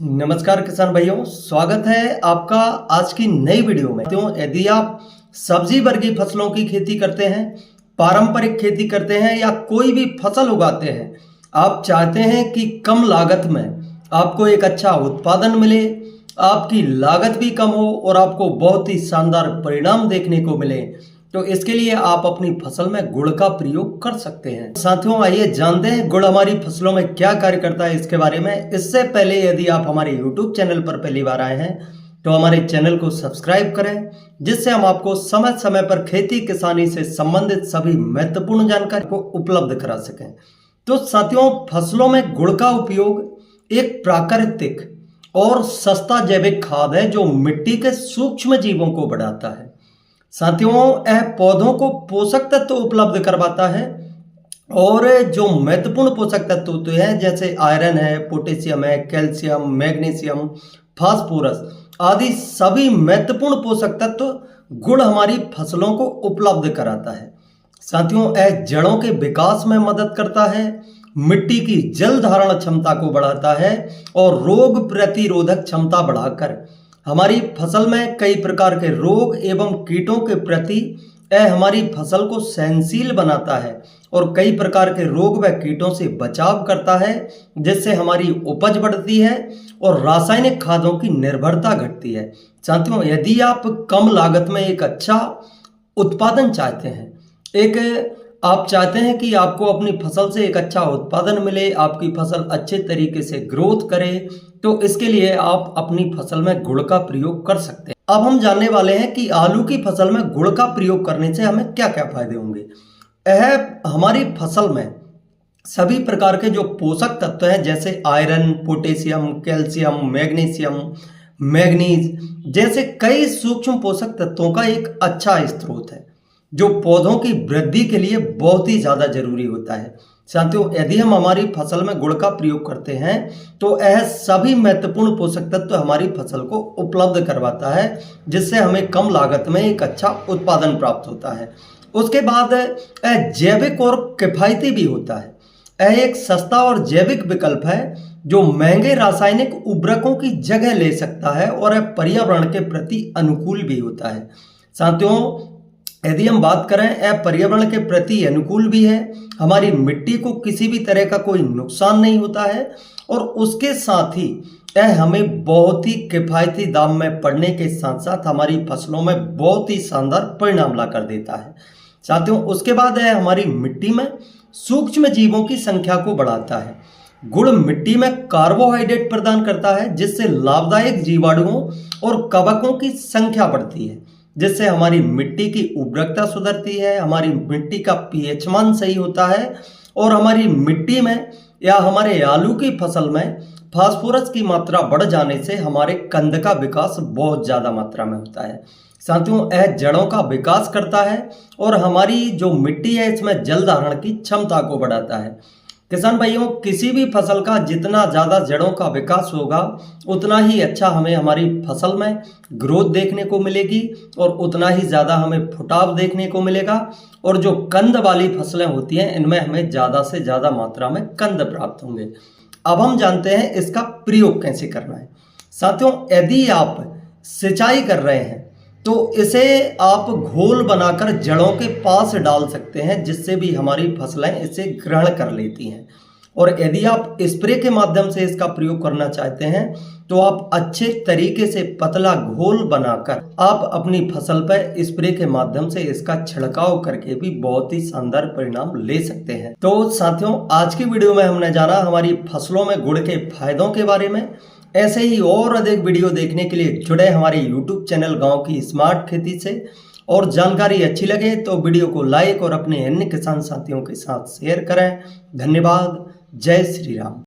नमस्कार किसान भाइयों, स्वागत है आपका आज की नई वीडियो में। यदि आप सब्जी वर्गीय फसलों की खेती करते हैं, पारंपरिक खेती करते हैं या कोई भी फसल उगाते हैं, आप चाहते हैं कि कम लागत में आपको एक अच्छा उत्पादन मिले, आपकी लागत भी कम हो और आपको बहुत ही शानदार परिणाम देखने को मिले, तो इसके लिए आप अपनी फसल में गुड़ का प्रयोग कर सकते हैं। साथियों, आइए जानते हैं गुड़ हमारी फसलों में क्या कार्य करता है इसके बारे में। इससे पहले यदि आप हमारे YouTube चैनल पर पहली बार आए हैं तो हमारे चैनल को सब्सक्राइब करें, जिससे हम आपको समय समय पर खेती किसानी से संबंधित सभी महत्वपूर्ण जानकारी को उपलब्ध करा सकें। तो साथियों, फसलों में गुड़ का उपयोग एक प्राकृतिक और सस्ता जैविक खाद है जो मिट्टी के सूक्ष्म जीवों को बढ़ाता है। साथियों, यह पौधों को पोषक तत्व उपलब्ध करवाता है और जो महत्वपूर्ण पोषक तत्व होते हैं जैसे आयरन है, पोटेशियम है, कैल्शियम, मैग्नीशियम, फास्फोरस आदि सभी महत्वपूर्ण पोषक तत्व गुड़ हमारी फसलों को उपलब्ध कराता है। साथियों, यह जड़ों के विकास में मदद करता है, मिट्टी की जल धारण क्षमता को बढ़ाता है और रोग प्रतिरोधक क्षमता बढ़ाकर हमारी फसल में कई प्रकार के रोग एवं कीटों के प्रति यह हमारी फसल को सहनशील बनाता है और कई प्रकार के रोग व कीटों से बचाव करता है, जिससे हमारी उपज बढ़ती है और रासायनिक खादों की निर्भरता घटती है। साथियों, यदि आप कम लागत में एक अच्छा उत्पादन चाहते हैं, आप चाहते हैं कि आपको अपनी फसल से एक अच्छा उत्पादन मिले, आपकी फसल अच्छे तरीके से ग्रोथ करे, तो इसके लिए आप अपनी फसल में गुड़ का प्रयोग कर सकते हैं। अब हम जानने वाले हैं कि आलू की फसल में गुड़ का प्रयोग करने से हमें क्या क्या फायदे होंगे। यह हमारी फसल में सभी प्रकार के जो पोषक तत्व हैं जैसे iron, potassium, calcium, magnesium, manganese जैसे कई सूक्ष्म पोषक तत्वों का एक अच्छा स्रोत है जो पौधों की वृद्धि के लिए बहुत ही ज़्यादा जरूरी होता है। साथियों, यदि हम हमारी फसल में गुड़ का प्रयोग करते हैं तो यह सभी महत्वपूर्ण पोषक तत्व हमारी फसल को उपलब्ध करवाता है, जिससे हमें कम लागत में एक अच्छा उत्पादन प्राप्त होता है। उसके बाद यह जैविक और किफायती भी होता है। यह एक सस्ता और जैविक विकल्प है जो महंगे रासायनिक उर्वरकों की जगह ले सकता है और यह पर्यावरण के प्रति अनुकूल भी होता है। साथियों, यदि हम बात करें, यह पर्यावरण के प्रति अनुकूल भी है, हमारी मिट्टी को किसी भी तरह का कोई नुकसान नहीं होता है और उसके साथ ही यह हमें बहुत ही किफायती दाम में पड़ने के साथ साथ हमारी फसलों में बहुत ही शानदार परिणाम ला कर देता है। साथियों, उसके बाद यह हमारी मिट्टी में सूक्ष्म जीवों की संख्या को बढ़ाता है। गुड़ मिट्टी में कार्बोहाइड्रेट प्रदान करता है, जिससे लाभदायक जीवाणुओं और कवकों की संख्या बढ़ती है, जिससे हमारी मिट्टी की उर्वरकता सुधरती है, हमारी मिट्टी का पीएच मान सही होता है और हमारी मिट्टी में या हमारे आलू की फसल में फास्फोरस की मात्रा बढ़ जाने से हमारे कंद का विकास बहुत ज़्यादा मात्रा में होता है। साथियों, यह जड़ों का विकास करता है और हमारी जो मिट्टी है इसमें जल धारण की क्षमता को बढ़ाता है। किसान भाइयों, किसी भी फसल का जितना ज़्यादा जड़ों का विकास होगा उतना ही अच्छा हमें हमारी फसल में ग्रोथ देखने को मिलेगी और उतना ही ज़्यादा हमें फुटाव देखने को मिलेगा और जो कंद वाली फसलें होती हैं इनमें हमें ज़्यादा से ज़्यादा मात्रा में कंद प्राप्त होंगे। अब हम जानते हैं इसका प्रयोग कैसे करना है। साथियों, यदि आप सिंचाई कर रहे हैं तो इसे आप घोल बनाकर जड़ों के पास डाल सकते हैं, जिससे भी हमारी फसलें इसे ग्रहण कर लेती हैं। और यदि आप स्प्रे के माध्यम से इसका प्रयोग करना चाहते हैं तो आप अच्छे तरीके से पतला घोल बनाकर आप अपनी फसल पर स्प्रे के माध्यम से इसका छिड़काव करके भी बहुत ही शानदार परिणाम ले सकते हैं। तो साथियों, आज की वीडियो में हमने जाना हमारी फसलों में गुड़ के फायदों के बारे में। ऐसे ही और अधिक वीडियो देखने के लिए जुड़े हमारे YouTube चैनल गांव की स्मार्ट खेती से। और जानकारी अच्छी लगे तो वीडियो को लाइक और अपने अन्य किसान साथियों के साथ शेयर करें। धन्यवाद। जय श्री राम।